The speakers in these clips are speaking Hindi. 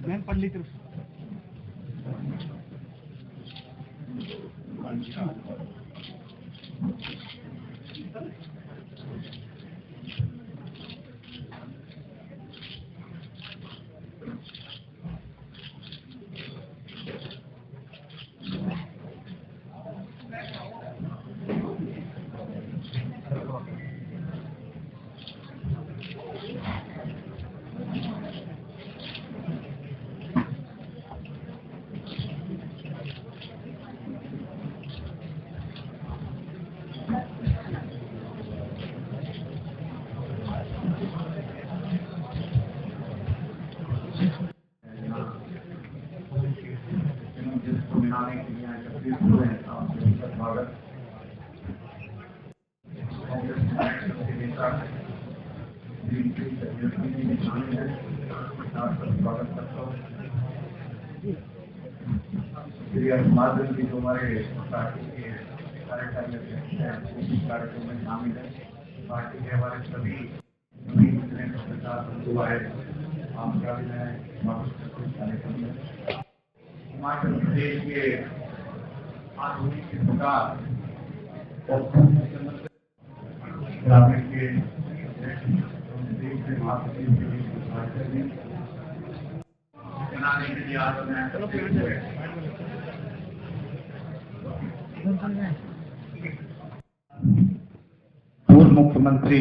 मैम पढ़ ली तरफ माध्यम की जो हमारे पार्टी के कार्यकारी अध्यक्ष हैं इस कार्यक्रम में शामिल है। पार्टी के हमारे सभी के साथ हुआ है आपका भी मैं कार्यक्रम में हिमाचल प्रदेश के आधुनिक विकास और ग्रामीण के देश के महासचिव बनाने के लिए आज मैं पूर्व मुख्यमंत्री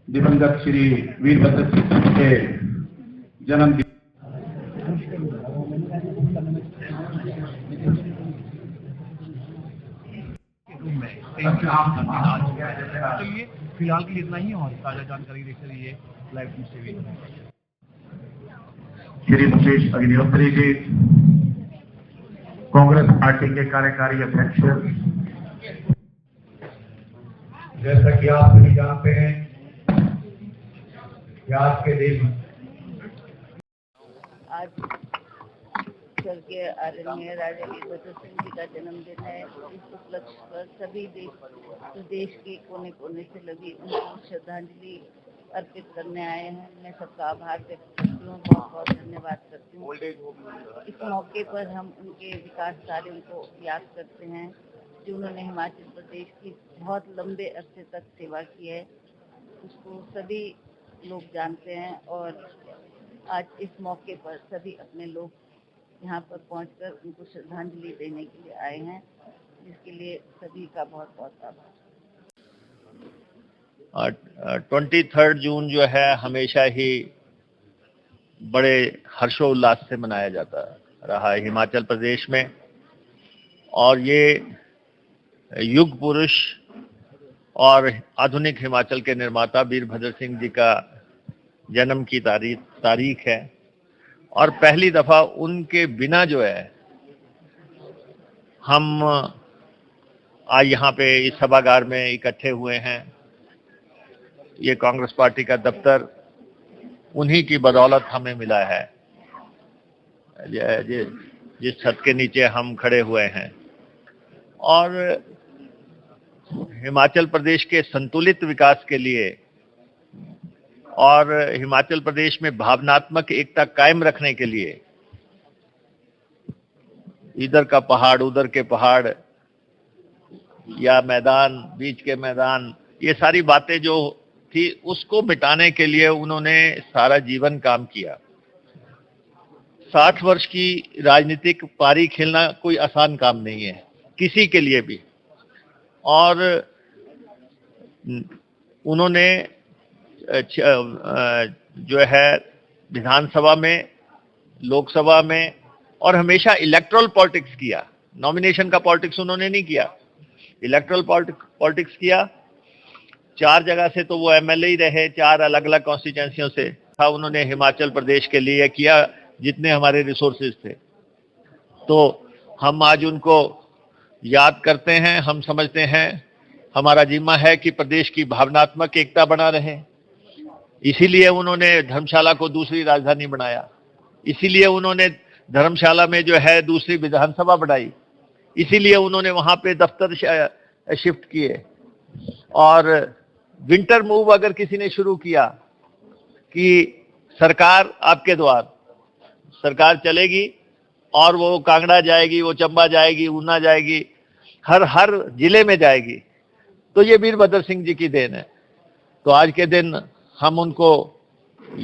दिवंगत श्री वीरभद्र सिंह के जन्मदिन चलिए फिलहाल के लिए इतना ही और ताजा जानकारी देखते रहिए live news TV. Shri Mukesh Agnihotri ji Congress party के कार्यकारी अध्यक्ष, जैसा कि आप सभी जानते हैं कि आज के दिन आज स्वर्गीय आदरणीय राजा वीरभद्र सिंह जी का जन्मदिन है। इस उपलक्ष्य पर सभी देश के कोने कोने से लगी उनको श्रद्धांजलि अर्पित करने आए हैं। मैं सबका आभार व्यक्त करती हूँ, बहुत बहुत धन्यवाद करती हूँ। इस मौके पर हम उनके विकास कार्यों को याद करते हैं जो उन्होंने हिमाचल प्रदेश की बहुत लंबे अरसे तक सेवा की है, उसको सभी लोग जानते हैं। और आज इस मौके पर सभी अपने लोग यहाँ पर पहुँचकर उनको श्रद्धांजलि देने के लिए आए हैं, जिसके लिए सभी का बहुत बहुत आभार। 23 जून जो है हमेशा ही बड़े हर्षोल्लास से मनाया जाता रहा है हिमाचल प्रदेश में, और ये युग पुरुष और आधुनिक हिमाचल के निर्माता वीरभद्र सिंह जी का जन्म की तारीख है। और पहली दफा उनके बिना जो है हम आज यहाँ पे इस सभागार में इकट्ठे हुए हैं। ये कांग्रेस पार्टी का दफ्तर उन्हीं की बदौलत हमें मिला है, जिस छत के नीचे हम खड़े हुए हैं। और हिमाचल प्रदेश के संतुलित विकास के लिए और हिमाचल प्रदेश में भावनात्मक एकता कायम रखने के लिए इधर का पहाड़ उधर के पहाड़ या मैदान बीच के मैदान, ये सारी बातें जो थी उसको मिटाने के लिए उन्होंने सारा जीवन काम किया। 60 वर्ष की राजनीतिक पारी खेलना कोई आसान काम नहीं है किसी के लिए भी। और उन्होंने जो है विधानसभा में, लोकसभा में और हमेशा इलेक्टोरल पॉलिटिक्स किया। नॉमिनेशन का पॉलिटिक्स उन्होंने नहीं किया, इलेक्टोरल पॉलिटिक्स किया। 4 जगह से तो वो एमएलए ही रहे, 4 अलग अलग कॉन्स्टिट्यूएंसियों से था। उन्होंने हिमाचल प्रदेश के लिए किया जितने हमारे रिसोर्सेज थे। तो हम आज उनको याद करते हैं। हम समझते हैं हमारा जिम्मा है कि प्रदेश की भावनात्मक एकता बना रहे, इसीलिए उन्होंने धर्मशाला को दूसरी राजधानी बनाया, इसीलिए उन्होंने धर्मशाला में जो है दूसरी विधानसभा बनाई, इसीलिए उन्होंने वहां पे दफ्तर शिफ्ट किए। और विंटर मूव अगर किसी ने शुरू किया कि सरकार आपके द्वार, सरकार चलेगी और वो कांगड़ा जाएगी, वो चंबा जाएगी, ऊना जाएगी, हर जिले में जाएगी, तो ये वीरभद्र सिंह जी की देन है। तो आज के दिन हम उनको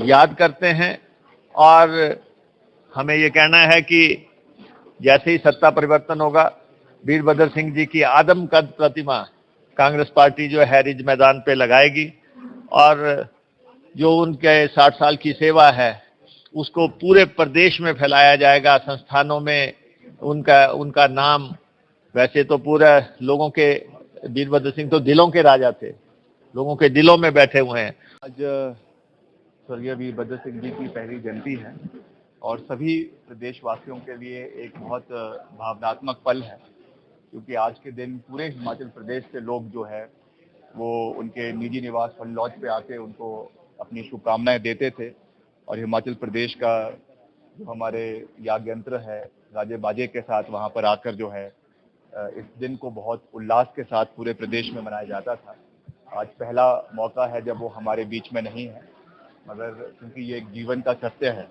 याद करते हैं और हमें ये कहना है कि जैसे ही सत्ता परिवर्तन होगा, वीरभद्र सिंह जी की आदमकद प्रतिमा कांग्रेस पार्टी जो है रिज मैदान पे लगाएगी और जो उनके 60 साल की सेवा है उसको पूरे प्रदेश में फैलाया जाएगा। संस्थानों में उनका नाम, वैसे तो पूरे लोगों के, वीरभद्र सिंह तो दिलों के राजा थे, लोगों के दिलों में बैठे हुए हैं। आज स्वर्गीय वीरभद्र सिंह जी की पहली जयंती है और सभी प्रदेशवासियों के लिए एक बहुत भावनात्मक पल है, क्योंकि आज के दिन पूरे हिमाचल प्रदेश से लोग जो है वो उनके निजी निवास फन लॉज पे आके उनको अपनी शुभकामनाएं देते थे और हिमाचल प्रदेश का जो हमारे याग यंत्र है राजे बाजे के साथ वहाँ पर आकर जो है इस दिन को बहुत उल्लास के साथ पूरे प्रदेश में मनाया जाता था। आज पहला मौका है जब वो हमारे बीच में नहीं है, मगर क्योंकि ये एक जीवन का सत्य है,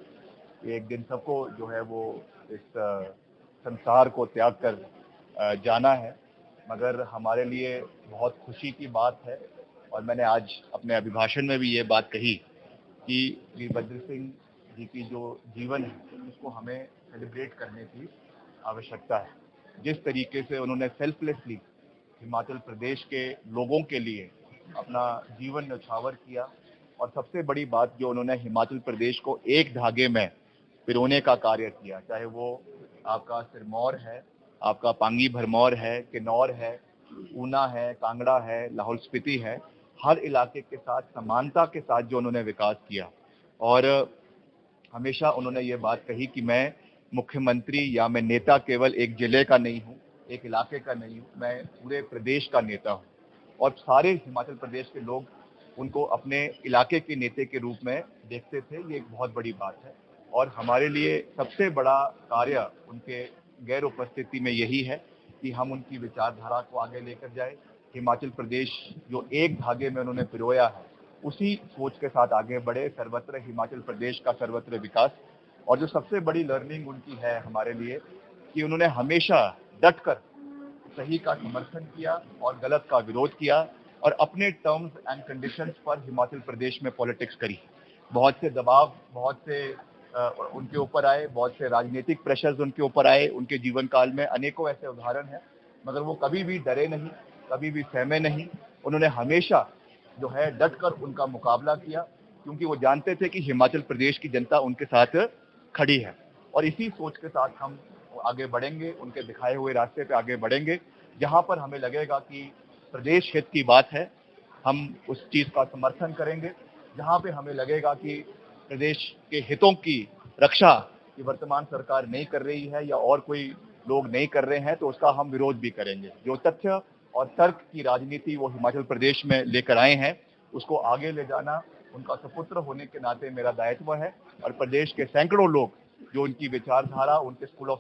एक दिन सबको जो है वो इस संसार को त्याग कर जाना है, मगर हमारे लिए बहुत खुशी की बात है। और मैंने आज अपने अभिभाषण में भी ये बात कही कि वीरभद्र सिंह जी की जो जीवन है उसको हमें सेलिब्रेट करने की आवश्यकता है। जिस तरीके से उन्होंने सेल्फलेसली हिमाचल प्रदेश के लोगों के लिए अपना जीवन न्यौछावर किया और सबसे बड़ी बात जो उन्होंने हिमाचल प्रदेश को एक धागे में पिरोने का कार्य किया, चाहे वो आपका सिरमौर है, आपका पांगी भरमौर है, किन्नौर है, ऊना है, कांगड़ा है, लाहौल स्पीति है, हर इलाके के साथ समानता के साथ जो उन्होंने विकास किया। और हमेशा उन्होंने ये बात कही कि मैं मुख्यमंत्री या मैं नेता केवल एक जिले का नहीं हूँ, एक इलाके का नहीं हूँ, मैं पूरे प्रदेश का नेता हूँ। और सारे हिमाचल प्रदेश के लोग उनको अपने इलाके के नेता के रूप में देखते थे। ये एक बहुत बड़ी बात है और हमारे लिए सबसे बड़ा कार्य उनके गैर उपस्थिति में यही है कि हम उनकी विचारधारा को आगे लेकर जाए। हिमाचल प्रदेश जो एक धागे में उन्होंने पिरोया है उसी सोच के साथ आगे बढ़े, सर्वत्र हिमाचल प्रदेश का सर्वत्र विकास। और जो सबसे बड़ी लर्निंग उनकी है हमारे लिए कि उन्होंने हमेशा डटकर सही का समर्थन किया और गलत का विरोध किया और अपने टर्म्स एंड कंडीशंस पर हिमाचल प्रदेश में पॉलिटिक्स करी। बहुत से दबाव, बहुत से उनके ऊपर आए, बहुत से राजनीतिक प्रेशर्स उनके ऊपर आए उनके जीवन काल में, अनेकों ऐसे उदाहरण हैं, मगर वो कभी भी डरे नहीं, कभी भी सहमे नहीं। उन्होंने हमेशा जो है डटकर उनका मुकाबला किया, क्योंकि वो जानते थे कि हिमाचल प्रदेश की जनता उनके साथ खड़ी है। और इसी सोच के साथ हम आगे बढ़ेंगे, उनके दिखाए हुए रास्ते पे आगे बढ़ेंगे। जहां पर हमें लगेगा कि प्रदेश हित की बात है, हम उस चीज़ का समर्थन करेंगे। जहां पे हमें लगेगा कि प्रदेश के हितों की रक्षा की वर्तमान सरकार नहीं कर रही है या और कोई लोग नहीं कर रहे हैं, तो उसका हम विरोध भी करेंगे। जो तथ्य और तर्क की राजनीति वो हिमाचल प्रदेश में लेकर आए हैं, उसको आगे ले जाना उनका सुपुत्र होने के नाते मेरा दायित्व है। और प्रदेश के सैकड़ों लोग जो उनकी विचारधारा, उनके स्कूल ऑफ